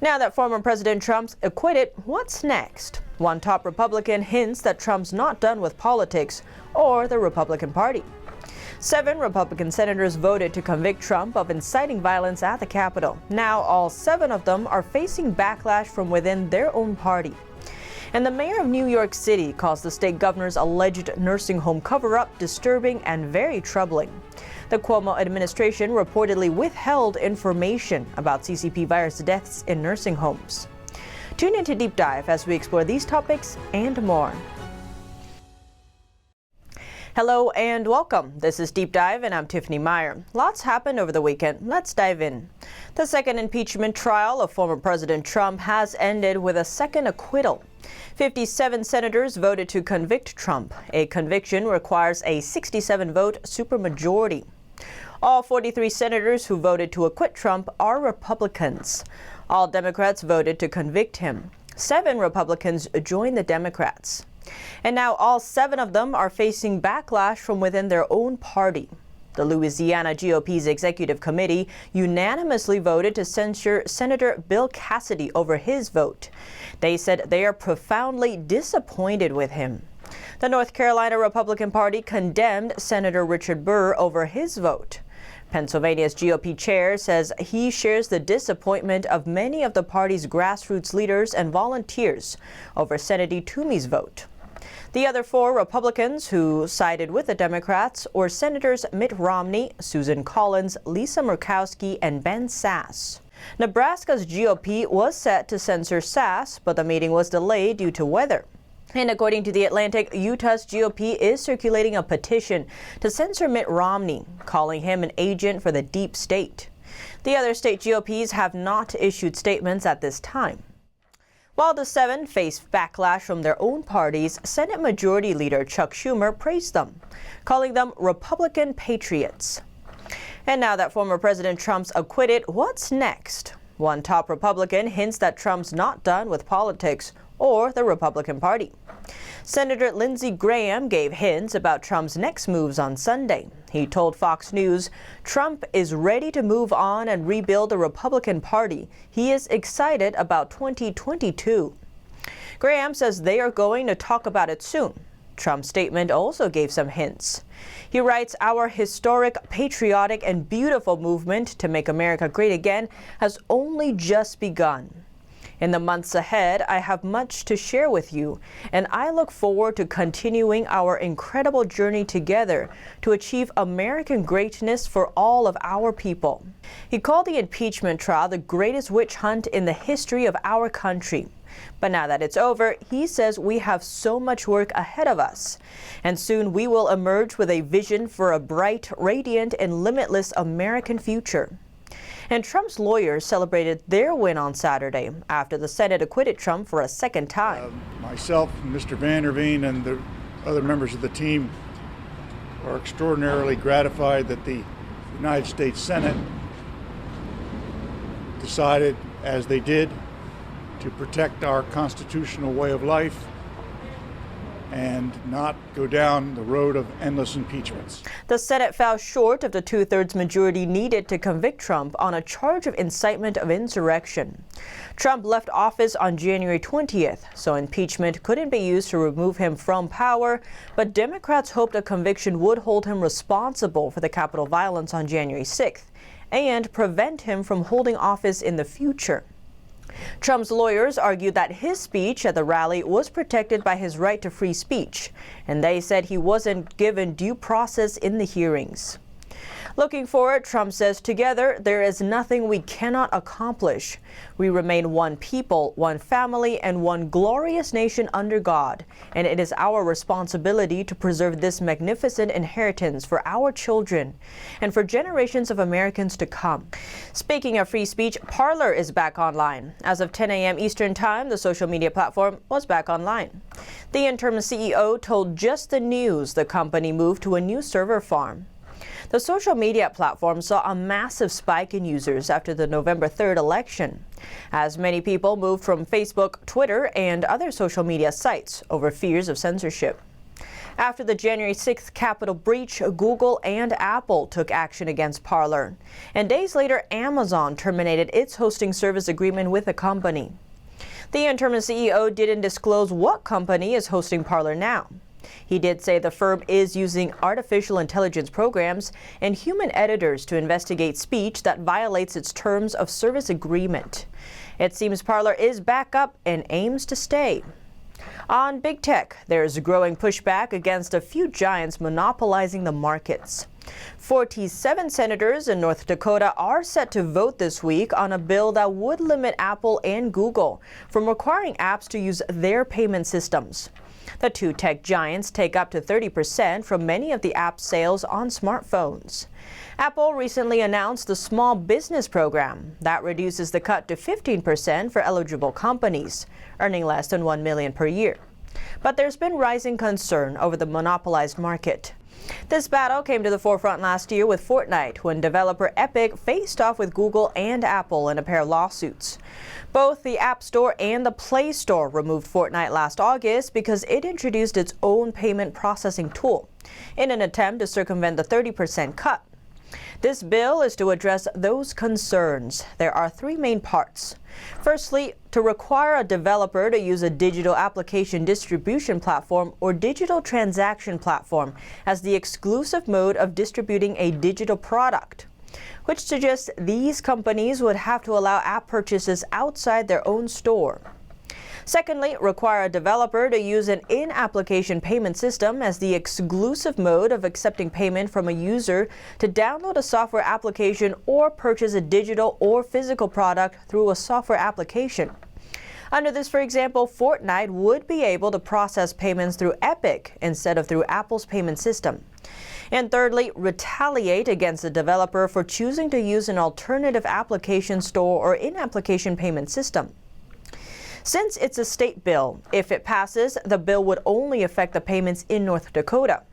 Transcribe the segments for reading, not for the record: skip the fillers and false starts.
Now that former President Trump's acquitted, what's next? One top Republican hints that Trump's not done with politics or the Republican Party. 7 Republican senators voted to convict Trump of inciting violence at the Capitol. Now all 7 of them are facing backlash from within their own party. And the mayor of New York City calls the state governor's alleged nursing home cover-up disturbing and very troubling. The Cuomo administration reportedly withheld information about CCP virus deaths in nursing homes. Tune into Deep Dive as we explore these topics and more. Hello and welcome. This is Deep Dive and I'm Tiffany Meier. Lots happened over the weekend. Let's dive in. The second impeachment trial of former President Trump has ended with a second acquittal. 57 senators voted to convict Trump. A conviction requires a 67-vote supermajority. All 43 senators who voted to acquit Trump are Republicans. All Democrats voted to convict him. 7 Republicans joined the Democrats. And now all 7 of them are facing backlash from within their own party. The Louisiana GOP's executive committee unanimously voted to censure Senator Bill Cassidy over his vote. They said they are profoundly disappointed with him. The North Carolina Republican Party condemned Senator Richard Burr over his vote. Pennsylvania's GOP chair says he shares the disappointment of many of the party's grassroots leaders and volunteers over Senator Toomey's vote. The other 4 Republicans who sided with the Democrats were Senators Mitt Romney, Susan Collins, Lisa Murkowski, and Ben Sasse. Nebraska's GOP was set to censure Sasse, but the meeting was delayed due to weather. And according to The Atlantic, Utah's GOP is circulating a petition to censor Mitt Romney, calling him an agent for the deep state. The other state GOPs have not issued statements at this time. While the 7 faced backlash from their own parties, Senate Majority Leader Chuck Schumer praised them, calling them Republican Patriots. And now that former President Trump's acquitted, what's next? One top Republican hints that Trump's not done with politics or the Republican Party. Senator Lindsay Graham gave hints about Trump's next moves on Sunday. He told Fox News Trump is ready to move on and rebuild the Republican Party. He is excited about 2022. Graham says they are going to talk about it soon. Trump's statement also gave some hints. He writes, "Our historic, patriotic, and beautiful movement to make America great again has only just begun. In the months ahead, I have much to share with you, and I look forward to continuing our incredible journey together to achieve American greatness for all of our people." He called the impeachment trial the greatest witch hunt in the history of our country. But now that it's over, he says we have so much work ahead of us, and soon we will emerge with a vision for a bright, radiant, and limitless American future. And Trump's lawyers celebrated their win on Saturday after the Senate acquitted Trump for a second time. Myself, Mr. Van der Veen, and the other members of the team are extraordinarily gratified that the United States Senate decided, as they did, to protect our constitutional way of life and not go down the road of endless impeachments. The Senate fell short of the 2/3 majority needed to convict Trump on a charge of incitement of insurrection. Trump left office on January 20th, so impeachment couldn't be used to remove him from power, but Democrats hoped a conviction would hold him responsible for the Capitol violence on January 6th and prevent him from holding office in the future. Trump's lawyers argued that his speech at the rally was protected by his right to free speech, and they said he wasn't given due process in the hearings. Looking forward, Trump says, "Together, there is nothing we cannot accomplish. We remain one people, one family, and one glorious nation under God, and it is our responsibility to preserve this magnificent inheritance for our children and for generations of Americans to come." Speaking of free speech, Parler is back online. As of 10 a.m. Eastern Time, the social media platform was back online. The interim CEO told Just the News the company moved to a new server farm. The social media platform saw a massive spike in users after the November 3rd election, as many people moved from Facebook, Twitter, and other social media sites over fears of censorship. After the January 6th Capitol breach, Google and Apple took action against Parler. And days later, Amazon terminated its hosting service agreement with the company. The interim CEO didn't disclose what company is hosting Parler now. He did say the firm is using artificial intelligence programs and human editors to investigate speech that violates its terms of service agreement. It seems Parler is back up and aims to stay. On big tech, there's growing pushback against a few giants monopolizing the markets. 47 senators in North Dakota are set to vote this week on a bill that would limit Apple and Google from requiring apps to use their payment systems. The two tech giants take up to 30% from many of the app sales on smartphones. Apple recently announced the Small Business Program that reduces the cut to 15% for eligible companies, earning less than $1 million per year. But there's been rising concern over the monopolized market. This battle came to the forefront last year with Fortnite, when developer Epic faced off with Google and Apple in a pair of lawsuits. Both the App Store and the Play Store removed Fortnite last August because it introduced its own payment processing tool in an attempt to circumvent the 30% cut. This bill is to address those concerns. There are three main parts. Firstly, to require a developer to use a digital application distribution platform or digital transaction platform as the exclusive mode of distributing a digital product, which suggests these companies would have to allow app purchases outside their own store. Secondly, require a developer to use an in-application payment system as the exclusive mode of accepting payment from a user to download a software application or purchase a digital or physical product through a software application. Under this, for example, Fortnite would be able to process payments through Epic instead of through Apple's payment system. And thirdly, retaliate against the developer for choosing to use an alternative application store or in-application payment system. Since it's a state bill, if it passes, the bill would only affect the payments in North Dakota.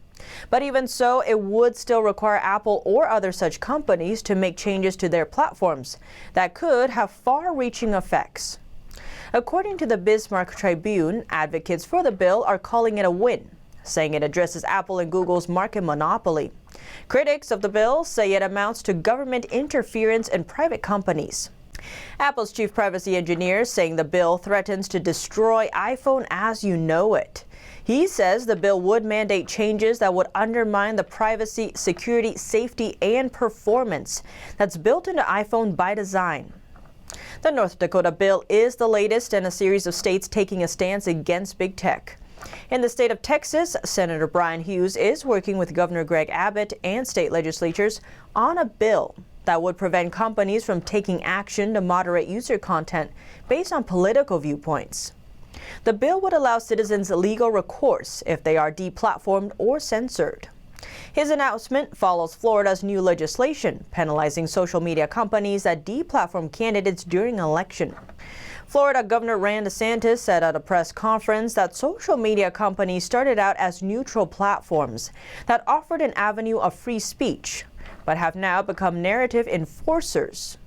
But even so, it would still require Apple or other such companies to make changes to their platforms that could have far-reaching effects. According to the Bismarck Tribune, advocates for the bill are calling it a win, saying it addresses Apple and Google's market monopoly. Critics of the bill say it amounts to government interference in private companies. Apple's chief privacy engineer saying the bill threatens to destroy iPhone as you know it. He says the bill would mandate changes that would undermine the privacy, security, safety, and performance that's built into iPhone by design. The North Dakota bill is the latest in a series of states taking a stance against big tech. In the state of Texas, Senator Brian Hughes is working with Governor Greg Abbott and state legislatures on a bill that would prevent companies from taking action to moderate user content based on political viewpoints. The bill would allow citizens legal recourse if they are deplatformed or censored. His announcement follows Florida's new legislation penalizing social media companies that deplatform candidates during an election. Florida Governor Ron DeSantis said at a press conference that social media companies started out as neutral platforms that offered an avenue of free speech, but have now become narrative enforcers.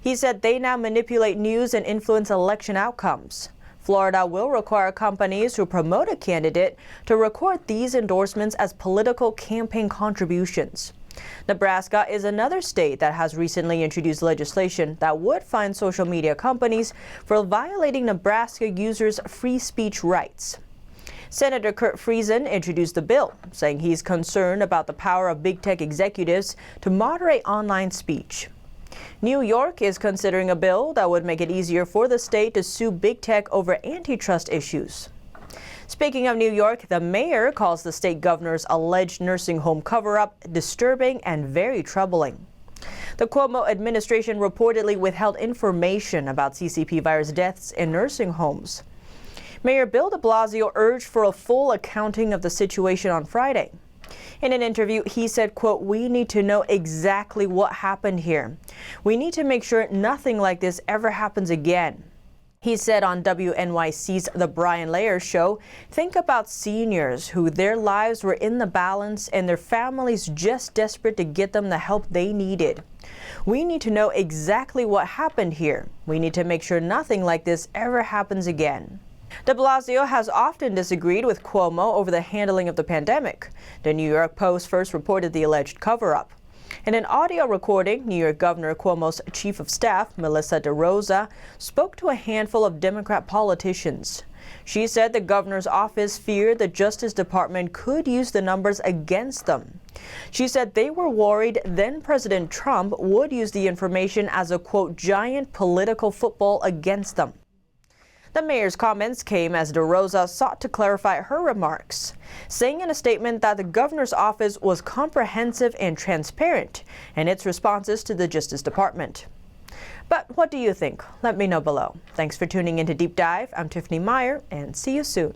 He said they now manipulate news and influence election outcomes. Florida will require companies who promote a candidate to record these endorsements as political campaign contributions. Nebraska is another state that has recently introduced legislation that would fine social media companies for violating Nebraska users' free speech rights. Senator Kurt Friesen introduced the bill, saying he's concerned about the power of big tech executives to moderate online speech. New York is considering a bill that would make it easier for the state to sue big tech over antitrust issues. Speaking of New York, the mayor calls the state governor's alleged nursing home cover-up disturbing and very troubling. The Cuomo administration reportedly withheld information about CCP virus deaths in nursing homes. Mayor Bill DeBlasio urged for a full accounting of the situation on Friday. In an interview, he said, quote, "We need to know exactly what happened here. We need to make sure nothing like this ever happens again." He said on WNYC's The Brian Layer Show, "Think about seniors who their lives were in the balance and their families just desperate to get them the help they needed. We need to know exactly what happened here. We need to make sure nothing like this ever happens again." DeBlasio has often disagreed with Cuomo over the handling of the pandemic. The New York Post first reported the alleged cover-up. In an audio recording, New York Governor Cuomo's chief of staff, Melissa DeRosa, spoke to a handful of Democrat politicians. She said the governor's office feared the Justice Department could use the numbers against them. She said they were worried then President Trump would use the information as a, quote, giant political football against them. The mayor's comments came as DeRosa sought to clarify her remarks, saying in a statement that the governor's office was comprehensive and transparent in its responses to the Justice Department. But what do you think? Let me know below. Thanks for tuning in to Deep Dive. I'm Tiffany Meier, and see you soon.